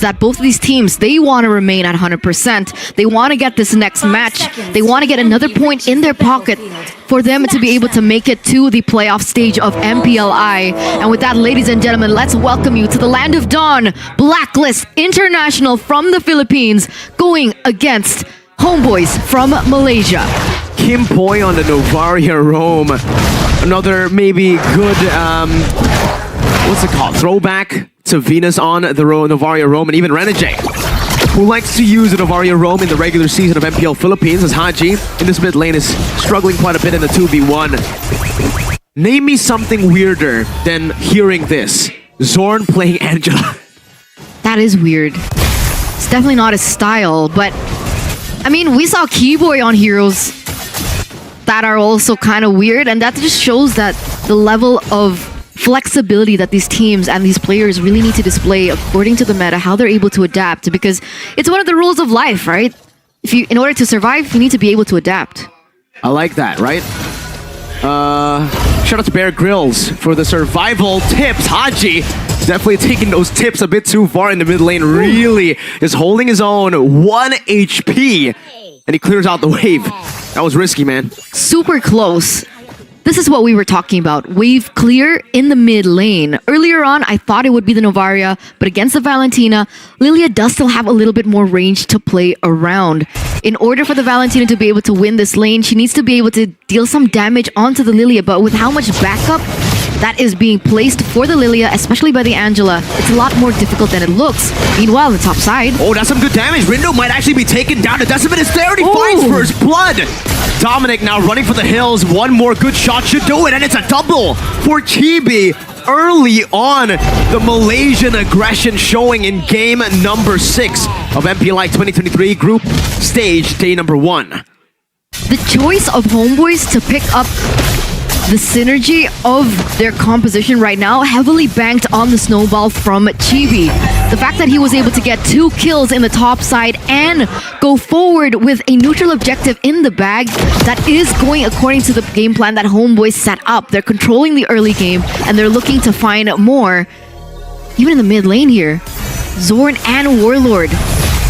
that both of these teams, they want to remain at 100%. They want to get this next match. They want to get another point in their pocket for them to be able to make it to the playoff stage of MPLI. And with that, ladies and gentlemen, let's welcome you to the Land of Dawn, Blacklist International from the Philippines, going against Homebois from Malaysia. Kim Poi on the Novaria Rome. Another maybe good, what's it called? Throwback to Venus on the Novaria Rome, and even Renegade, who likes to use the Novaria Rome in the regular season of MPL Philippines, as Haji in this mid lane is struggling quite a bit in the 2v1. Name me something weirder than hearing this. Zorn playing Angela. That is weird. It's definitely not his style, but I mean, we saw Keyboy on Heroes that are also kind of weird, and that just shows that the level of flexibility that these teams and these players really need to display according to the meta, how they're able to adapt, because it's one of the rules of life, right? In order to survive, you need to be able to adapt. I like that, right? Shout out to Bear Grylls for the survival tips. Haji definitely taking those tips a bit too far in the mid lane. Really is holding his own. 1 HP, and he clears out the wave. That was risky, man. Super close. This is what we were talking about. Wave clear in the mid lane. Earlier on, I thought it would be the Novaria, but against the Valentina, Lilia does still have a little bit more range to play around. In order for the Valentina to be able to win this lane, she needs to be able to deal some damage onto the Lilia, but with how much backup that is being placed for the Lilia, especially by the Angela, it's a lot more difficult than it looks. Meanwhile, the top side. Oh, that's some good damage. Rindo might actually be taken down. The Decimate is there, and he finds first blood. Dominic now running for the hills. One more good shot should do it, and it's a double for Chibi. Early on, the Malaysian aggression showing in game number 6 of MPLI 2023 group stage, day number 1. The choice of Homebois to pick up the synergy of their composition right now heavily banked on the snowball from Chibi. The fact that he was able to get 2 kills in the top side and go forward with a neutral objective in the bag, that is going according to the game plan that Homebois set up. They're controlling the early game and they're looking to find more. Even in the mid lane here, Zorn and Warlord,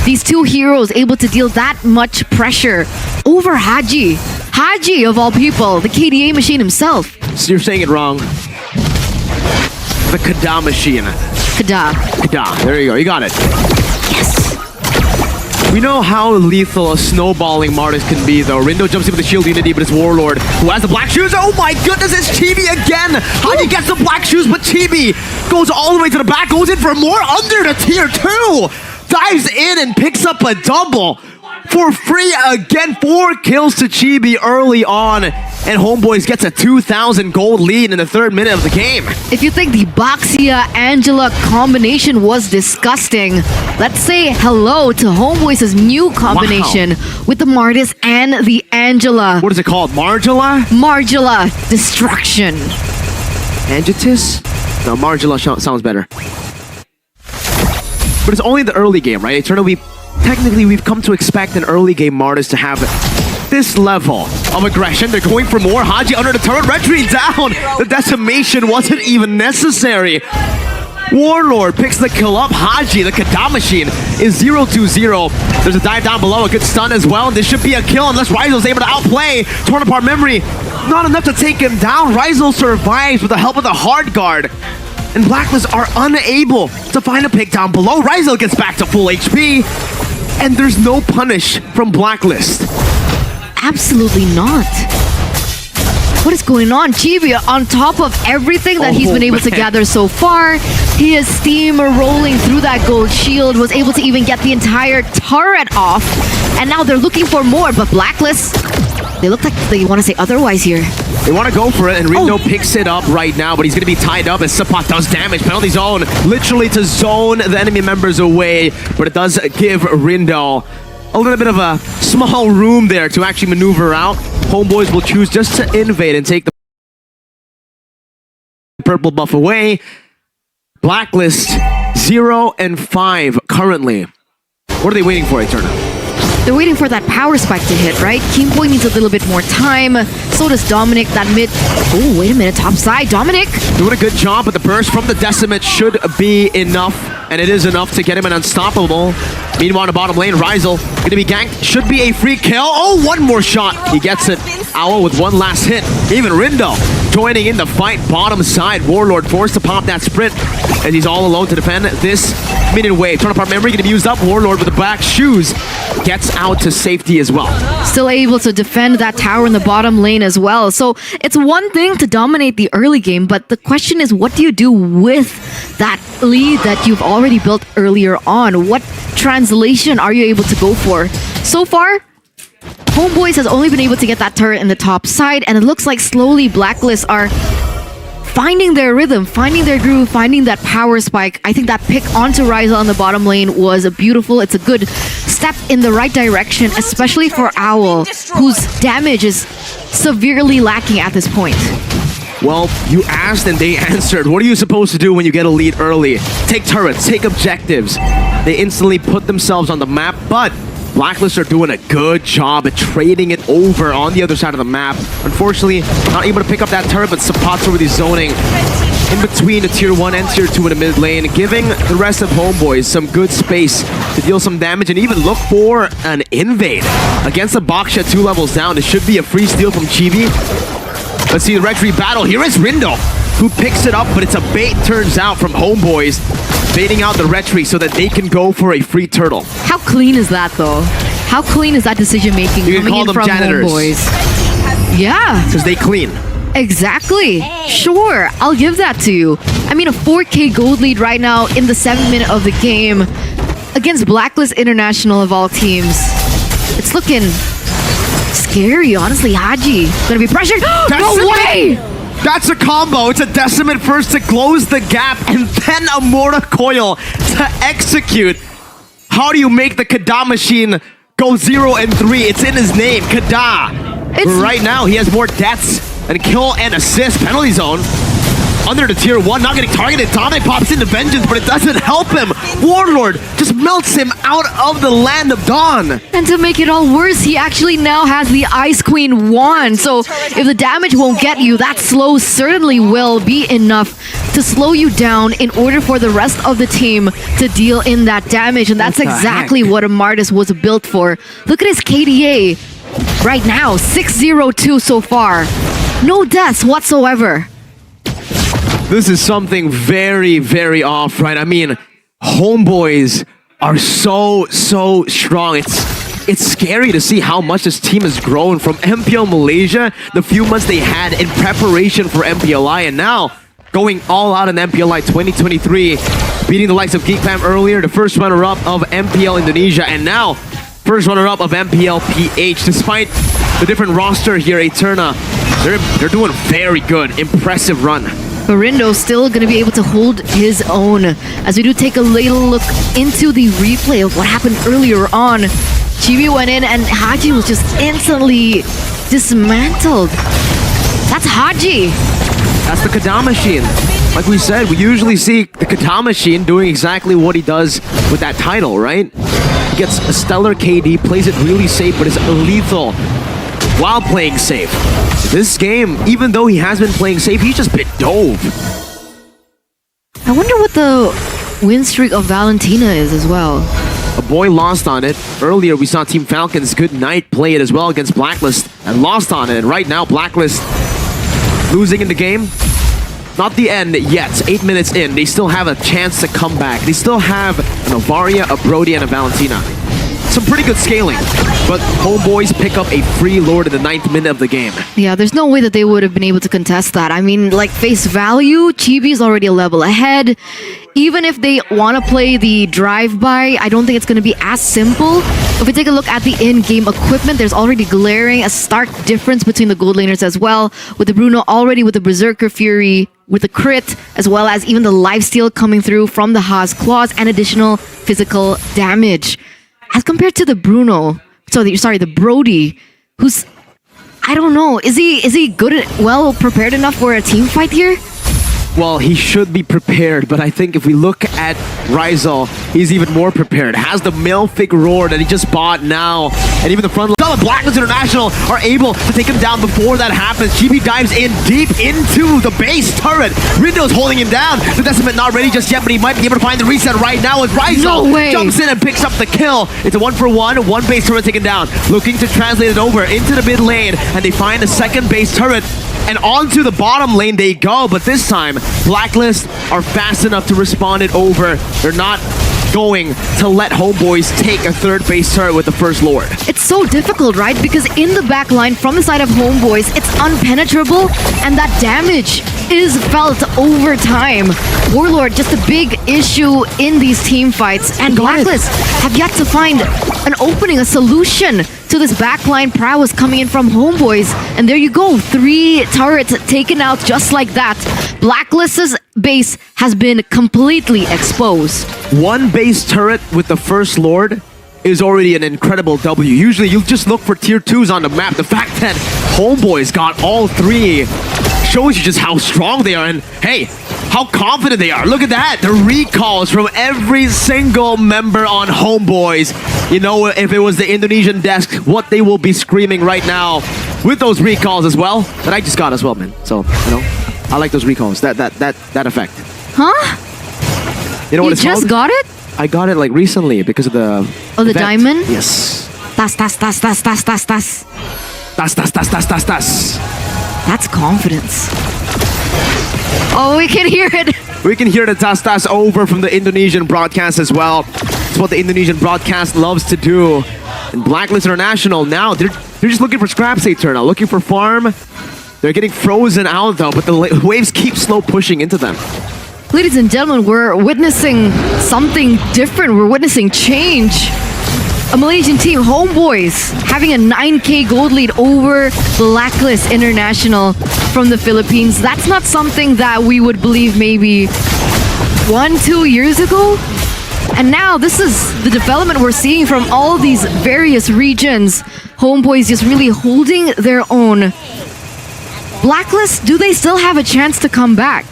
these two heroes able to deal that much pressure over Haji. Haji, of all people, the KDA machine himself. So you're saying it wrong. The Kada machine. Kada. Kada. There you go. You got it. Yes. We know how lethal a snowballing Martis can be, though. Rindo jumps in with the shield unity, but it's Warlord who has the black shoes. Oh my goodness, it's Chibi again! Haji gets the black shoes, but Chibi goes all the way to the back, goes in for more under the tier 2! Dives in and picks up a double for free again. 4 kills to Chibi early on, and Homebois gets a 2,000 gold lead in the 3rd minute of the game. If you think the Baxia-Angela combination was disgusting, let's say hello to Homebois' new combination with the Martis and the Angela. What is it called? Margila? Margila Destruction. Angitis? No, Margila sounds better. But it's only the early game, right? Eternally, technically, we've come to expect an early game Martis to have this level of aggression. They're going for more. Haji under the turret, retreat down. The decimation wasn't even necessary. Warlord picks the kill up. Haji, the Kada machine, is 0-2-0. There's a dive down below, a good stun as well. This should be a kill unless Ryzel's able to outplay. Torn apart memory, not enough to take him down. Ryzel survives with the help of the hard guard. And Blacklist are unable to find a pick down below. Ryzel gets back to full HP, and there's no punish from Blacklist. Absolutely not. What is going on? Chibi, on top of everything that he's been able to gather so far, he is steam-rolling through that gold shield, was able to even get the entire turret off, and now they're looking for more, but Blacklist, they look like they want to say otherwise here. They want to go for it, and Rindo picks it up right now, but he's going to be tied up as Sapat does damage. Penalty zone, literally to zone the enemy members away, but it does give Rindo a little bit of a small room there to actually maneuver out. Homebois will choose just to invade and take the purple buff away. Blacklist 0-5 currently. What are they waiting for, Eterna? They're waiting for that power spike to hit, right? Kingboy needs a little bit more time. So does Dominic, that mid... Oh, wait a minute, top side. Dominic! Doing a good job, but the burst from the Decimate should be enough and it is enough to get him an unstoppable. Meanwhile, in the bottom lane, Rizal gonna be ganked. Should be a free kill. Oh, one more shot. He gets it. Owl with one last hit. Even Rindo joining in the fight. Bottom side, Warlord forced to pop that sprint as he's all alone to defend this minion wave. Turn apart memory gonna be used up. Warlord with the black shoes gets out to safety as well. Still able to defend that tower in the bottom lane as well. So it's one thing to dominate the early game, but the question is, what do you do with that lead that you've already built earlier on? What translation are you able to go for? So far, Homebois has only been able to get that turret in the top side, and it looks like slowly Blacklist are finding their rhythm, finding their groove, finding that power spike. I think that pick onto Rizal on the bottom lane was beautiful. It's a good step in the right direction, especially for Owl, whose damage is severely lacking at this point. Well, you asked and they answered. What are you supposed to do when you get a lead early? Take turrets, take objectives. They instantly put themselves on the map, but Blacklist are doing a good job at trading it over on the other side of the map. Unfortunately, not able to pick up that turret, but Sapat's already zoning in between the tier 1 and tier 2 in the mid lane, giving the rest of Homebois some good space to deal some damage and even look for an invade. Against the Baksha 2 levels down, it should be a free steal from Chibi. Let's see the retreat battle. Here is Rindo, who picks it up, but it's a bait, turns out, from Homebois, baiting out the retreat so that they can go for a free turtle. How clean is that, though? How clean is that decision-making coming in from janitors. Homebois? Yeah. Because they clean. Exactly. Sure, I'll give that to you. I mean, a 4K gold lead right now in the 7th minute of the game against Blacklist International of all teams. It's looking scary, honestly. Haji gonna be pressured. No way! That's a combo. It's a Decimate first to close the gap and then a Mortar Coil to execute. How do you make the Kada machine go 0 and 3? It's in his name, Kada. Right now, he has more deaths and kill and assist. Penalty zone. Under the tier 1, not getting targeted. Dominic pops into Vengeance, but it doesn't help him. Warlord just melts him out of the Land of Dawn. And to make it all worse, he actually now has the Ice Queen wand. So if the damage won't get you, that slow certainly will be enough to slow you down in order for the rest of the team to deal in that damage. And that's exactly what Amartys was built for. Look at his KDA right now, 602 so far. No deaths whatsoever. This is something very, very off, right? I mean, Homebois are so strong. It's scary to see how much this team has grown from MPL Malaysia, the few months they had in preparation for MPLI, and now going all out in MPLI 2023, beating the likes of Geek earlier, the first runner-up of MPL Indonesia, and now first runner-up of MPL PH. Despite the different roster here, Eterna, they're doing very good. Impressive run. Rindo still going to be able to hold his own. As we do take a little look into the replay of what happened earlier on. Chibi went in and Haji was just instantly dismantled. That's Haji. That's the Kada machine. Like we said, we usually see the Kada machine doing exactly what he does with that title, right? He gets a stellar KD, plays it really safe, but is lethal while playing safe. This game, even though he has been playing safe, he's just been dove. I wonder what the win streak of Valentina is as well. A boy lost on it. Earlier, we saw Team Falcons Good Night play it as well against Blacklist and lost on it. And right now, Blacklist losing in the game. Not the end yet. 8 minutes in, they still have a chance to come back. They still have an Ovaria, a Brody, and a Valentina. Some pretty good scaling, but Homebois pick up a free Lord in the 9th minute of the game. Yeah, there's no way that they would have been able to contest that. I mean, like, face value, Chibi is already a level ahead. Even if they want to play the drive-by, I don't think it's going to be as simple. If we take a look at the in-game equipment, there's already glaring a stark difference between the gold laners as well, with the Bruno already with the Berserker Fury, with the crit, as well as even the lifesteal coming through from the Haas Claws and additional physical damage. As compared to the Bruno, the Brody, who's, I don't know, is he good, well prepared enough for a team fight here? Well, he should be prepared, but I think if we look at Rizal, he's even more prepared. Has the Malefic Roar that he just bought now, and even the front line. Blacklist International are able to take him down before that happens. GB dives in deep into the base turret. Rindo's holding him down. The Decimate not ready just yet, but he might be able to find the reset right now as Rizal jumps in and picks up the kill. It's a 1-for-1, one base turret taken down. Looking to translate it over into the mid lane, and they find a second base turret. And onto the bottom lane they go, but this time, Blacklist are fast enough to respond it over. They're not going to let Homebois take a third base turret with the first Lord. It's so difficult, right? Because in the back line, from the side of Homebois, it's unpenetrable, and that damage is felt over time. Warlord, just a big issue in these team fights, and Blacklist have yet to find an opening, a solution to this backline prowess coming in from Homebois. And there you go, 3 turrets taken out just like that. Blacklist's base has been completely exposed. One base turret with the first Lord is already an incredible W. Usually you just look for tier 2s on the map. The fact that Homebois got all 3 shows you just how strong they are, and hey, how confident they are. Look at that, the recalls from every single member on Homebois. You know, if it was the Indonesian desk, what they will be screaming right now with those recalls as well, that I just got as well, man. So, you know, I like those recalls, that effect. Huh? You know what it's just called? got it? I got it like recently because of the the event. diamond? Yes. Tas. That's confidence. Oh, we can hear it. We can hear the tas over from the Indonesian broadcast as well. It's what the Indonesian broadcast loves to do. And Blacklist International now, they're just looking for scraps, Eternal, looking for farm. They're getting frozen out though, but the waves keep slow pushing into them. Ladies and gentlemen, we're witnessing something different. We're witnessing change. A Malaysian team, Homebois, having a 9k gold lead over Blacklist International from the Philippines. That's not something that we would believe maybe 1-2 years ago. And now this is the development we're seeing from all these various regions. Homebois just really holding their own. Blacklist, do they still have a chance to come back?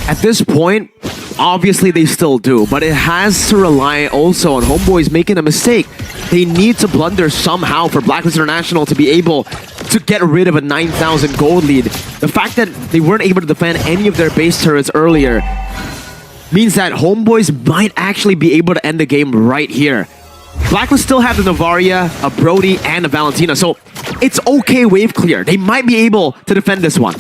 At this point, obviously they still do, but it has to rely also on Homebois making a mistake. They need to blunder somehow for Blacklist International to be able to get rid of a 9,000 gold lead. The fact that they weren't able to defend any of their base turrets earlier means that Homebois might actually be able to end the game right here. Blacklist still have the Novaria, a Brody, and a Valentina, so it's okay wave clear. They might be able to defend this one.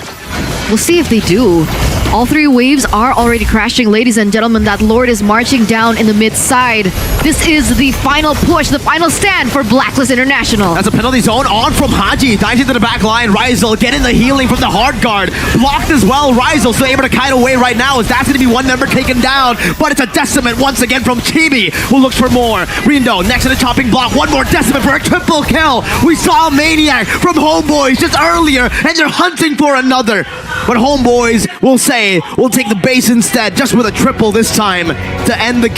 We'll see if they do. All 3 waves are already crashing. Ladies and gentlemen, that Lord is marching down in the mid side. This is the final push, the final stand for Blacklist International. That's a penalty zone on from Haji. Dives into the back line. Rizal getting the healing from the hard guard. Blocked as well. Rizal still able to kite away right now as that's going to be one member taken down. But it's a Decimate once again from Chibi, who looks for more. Rindo next to the chopping block. One more Decimate for a triple kill. We saw a Maniac from Homebois just earlier, and they're hunting for another. But Homebois will say, we'll take the base instead, just with a triple this time to end the game.